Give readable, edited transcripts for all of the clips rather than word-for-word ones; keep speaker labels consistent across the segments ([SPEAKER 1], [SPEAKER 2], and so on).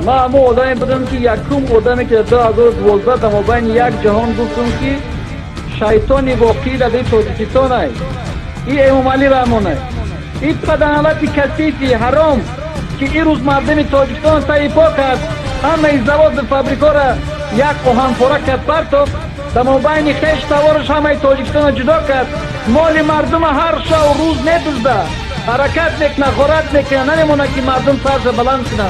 [SPEAKER 1] ما همون آدمی بودم که یکم آدمی که 2012 در مابین یک جهان گفتم که شیطان واقعی در تاجیکستان است. این امام علی رحمانه، این پدرنوتی کثیفی حرام که این روز مردم تاجیکستان سایپا کرد، همه این زواد فابریکا را یک قهانخوره کرد پرتو در مابین خیش سوارش همه تاجیکستان را جدا کرد. مال مردم هر شب و روز ندزده، حرکت میکنه، غارت میکنه، نمیمونه که مردم سرش بلند کنه.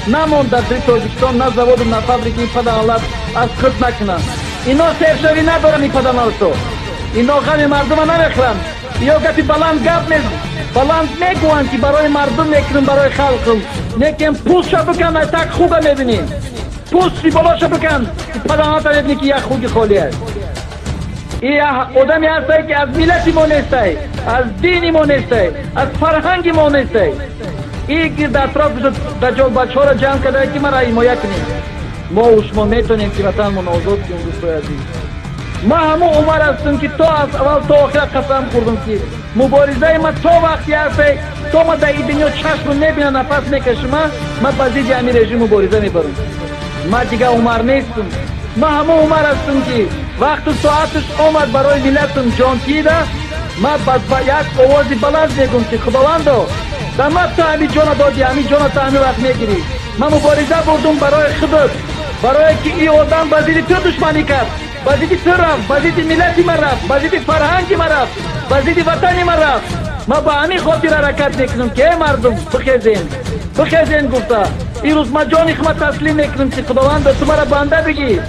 [SPEAKER 1] نمون در تاجیکستان نه زواد و نه فابریکی پدرنوت از خود نکنه. اینا سرشوی ندارن این پدرنوتو، اینا غم مردم نمیخورن. یا گفتی بلند گپ بلند میگوین که برای مردم میکنن، برای خلق لیکن پوستشو بکن تک خوبه میبینیم، پوستی بالاشو بکن پدرنوت میبینی که یک خوگی خالی است. این آدمی هسته که از ملتی ما نیسته، از دینی ما نیسته، از فرهنگی ما نیسته. این که در اطراف دجال بچه ها را جمع کرده که ما را حمایت کنیم. ما و شما میتونیم که وطن ما آزاد کنیم. دوستای عزیز، ما همون عمر هستیم که تا از اول تا آخر قسم خوردم که مبارزه ما تا وقتی هسته تا ما در این دنیا چشم نبینه نفس میکشم، ما بازی جمعی رژیم مبارزه میبرم. ما دیگه عمر نیستم. ما همون عمر هستیم که وقت ساعتش آمد برای ملتم جان کیده، ما با یک آوازی بلند میگم که خداوندو دمت تا همی جان دادی، همی جان تا همی وقت میگیری. ما مبارزه بردم برای خودت، برای که این آدم بازید تو دشمنی کرد، بازید تو رفت، بازید ملتی من رفت، بازید فرهنگی من رفت، بازید وطنی من رفت. ما با همین خاطر حرکت میکنم که مردم بخیزین گفته. این روز ما جان خدمت تسلیم میکنم که خداوند تو مرا بنده بگی.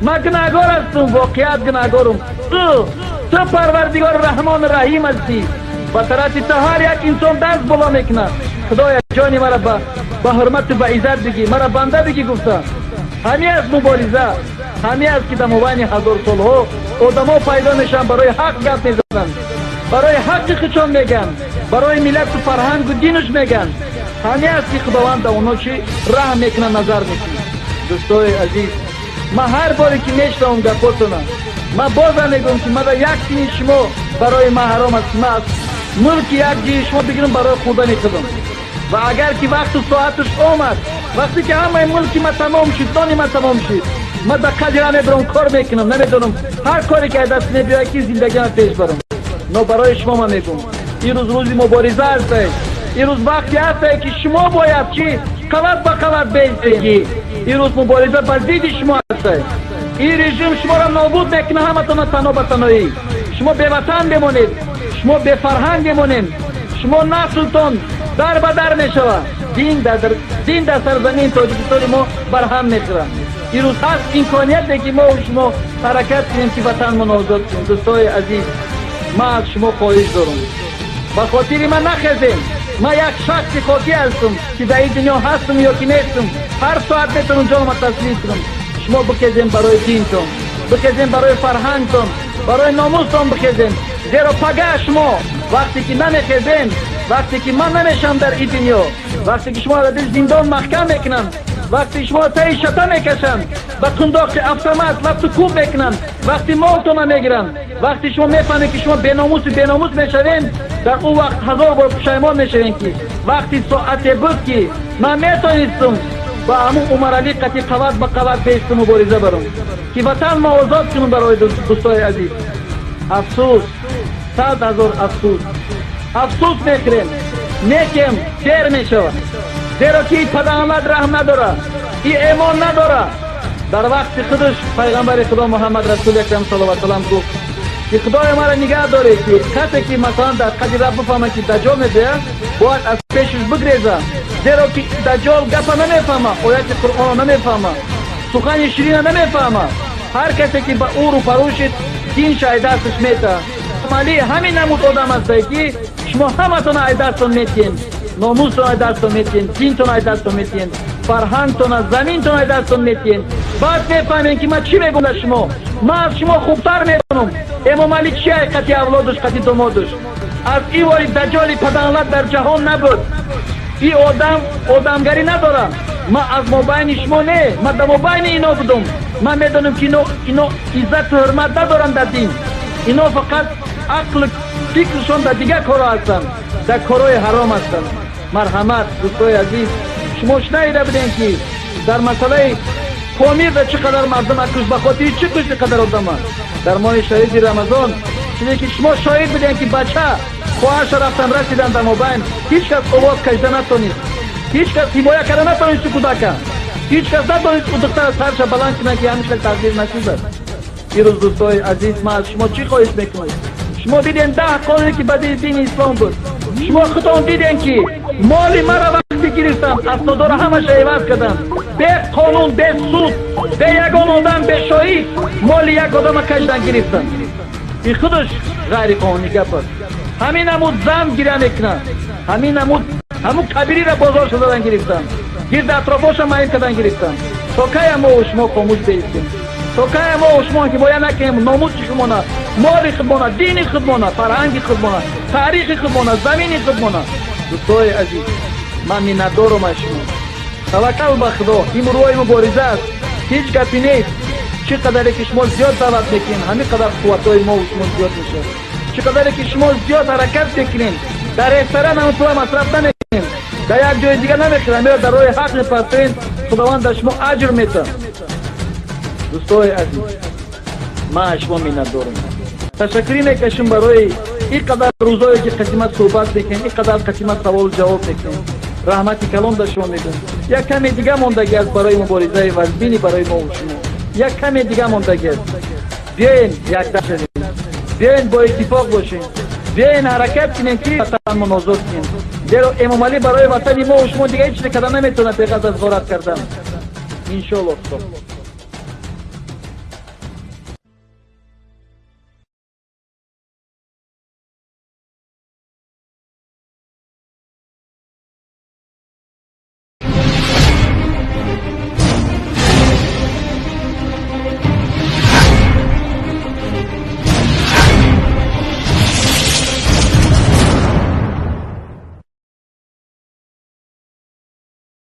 [SPEAKER 1] ما گناهگار هستم، واقعیت گناهگارم. تو پروردگار رحمان رحیم هستی. با طرف تو هر یک انسان دست بالا میکنه. خدایا جانی مرا با حرمت و با عزت بگی، مرا بنده بگی گفته. همین از مبارزه، همین از که در مابین هزار سالها آدما پیدا میشن برای حق گپ میزنن، برای حق خودشون میگن، برای ملت و فرهنگ و دینش میگن. همین از که خداوند در اونا چی رحم میکنه، نظر میکنه. دوستای عزیز، ما هر باری که میشنوم گپاتونا، ما بازم میگم که ما در یک سین شما برای ما حرام است. ما ملک یک جای شما بگیرم برای خوردن خودم. و اگر که وقت و ساعتش آمد، وقتی که همه ملکی ما تمام شد، دانی ما تمام شد، ما در قدر میبرم کار میکنم، نمیدونم هر کاری که دست نبیاید که زندگی ما پیش برم. نو برای شما ما میگم این روزی مبارزه هست. این روز وقتی هست که شما باید چی قوت با قوت بیستگی. این روز مبارزه با ضد شما هست. این رژیم شما را نابود میکنه، همتون تنها به تنهایی. شما بی وطن بمونید، شما بی فرهنگ بمونید، شما نسلتون در به در میشود. دین در سرزمین تاجیکستان ما برهم میخوره. این روز هست امکانیت که ما و شما حرکت کنیم که وطن ما آزاد کنیم. دوستای عزیز، ما از شما خواهش دارم با خاطر من نخزیم. ما یک شخص خاطی هستم که در این دنیا هستم یا که نیستم. هر ساعت میتونم جانم تسلیم کنم. شما بخیزیم برای دینتون، بخیزیم برای فرهنگتون، برای ناموستون بخیزیم. زیرا پگه شما وقتی که نمیخیزیم، وقتی که من نمیشم در این دنیا، وقتی که شما را در زندان محکم میکنن، وقتی شما تایی شتا میکشن، با قنداق افسمت لفت کوب میکنن، وقتی مالتون میگیرن، وقتی شما میفهمید که شما بیناموس میشوین، در اون وقت هزار بار پشیمان میشوین که وقتی ساعت بود که من میتونستم با همون عمر علی قطعی قوت با قوت بیستم مبارزه برم که وطن ما آزاد کنم. برای دوستای عزیز، افسوس، 100,000 افسوس میکنیم، نیکیم دیر میشود. زیرا که این پدرآمد رحم نداره، این ایمان نداره. در وقت خودش پیغمبر خدا محمد رسول اکرم صلی الله علیه و سلم گفت که خدای ما را نگه داره که کسی که مثلا در قدر رب بفهمه که دجال میده باید از پیشش بگریزه. زیرا که دجال گپ نمیفهمه، آیات قرآن نمیفهمه، سخن شیرین نمیفهمه. هر کسی که با او رو پروشید دین شاید دستش میته. علی همین نمود آدم هست که شما همتون ای دستون میتین، ناموستون ای دستون میتین، دینتون ای دستون میتین، فرهنگتون، زمینتون ای دستون میتین. بعد میفهمین که من چی میگم در شما. من از شما خوبتر میدونم امام علی چی قطعی اولادش، قطعی دامادش. از این واری دجال پدرانت در جهان نبود. این آدمگری نداره. ما از مابین شما نه، ما در مابین اینا بودم. من میدونم که اینا عزت و حرمت ندارن در دین. اینا فقط عقل فکرشون در دیگه کارا هستن، در کارهای حرام هستن. مرحمت دوستای عزیز، شما شنیده بودین که در مسئله پامیر را چقدر مردم کش به خاطر چی کشتی قدر آدم در ماه شهید رمضان چیزی که شما شاهد بودین که بچه خواهرش رفتن رسیدن در مابین هیچ کس آواز کشیده نتونید هیچ کس حمایه کرده نتونید چی کودکه هیچ کس نتونید که دختر سرش بلند کنه که همیشه تغییر نشده. پیروز دوستای عزیز ما از شما چی خواهش میکنید؟ شما دیدین 10 قانونی که بدی دین اسلام بود شما خودتون دیدین که مال مرا وقتی گرفتم اسنادار همش عوض کردم به قانون به سود به یگان آدم به شهید مال یک آدم کشیدن گرفتم این خودش غیر قانونی گپ است. همین نمود زم گیره میکنن همین نمود همون کبیری را بازار شدن گرفتن گرد اطرافاش ماین کردن گرفتن تا کی ما و شما خاموش بیستیم تا کی ما و شما که باید نکنیم ناموس خودمونه مال خودمونه دین خودمونه فرهنگ خودمونه تاریخ خودمونه زمین خودمونه. دوستای عزیز من میندارم از شما توکل به خدا این روی مبارزه است هیچ گپی نیست چقدر که شما زیاد دعوت میکنین همین قدر قوتای ما و شما زیاد میشه چقدر که شما زیاد حرکت میکنین در رستوران هم پول مصرف نمیکنین در یک جای دیگه نمیخورین میره در روی حق میپرسین خداوند در شما اجر میده. دوستای عزیز من شما میندارم تشکری میکشم برای این قدر روزایی که قسمت صحبت میکنین این قدر قسمت سوال جواب میکنین رحمت کلام در شما میدم. یک کمی دیگه موندگی است برای مبارزه وزبینی برای ما و شما یک کمی دیگه موندگی است. بیاین یک دست شدیم بیاین با اتفاق باشین بیاین حرکت کنین که وطن مناظر کنین زیرا امام علی برای وطن ما و شما دیگه هیچ کدام نمیتونه پیغاز از غارت کردن انشاءالله.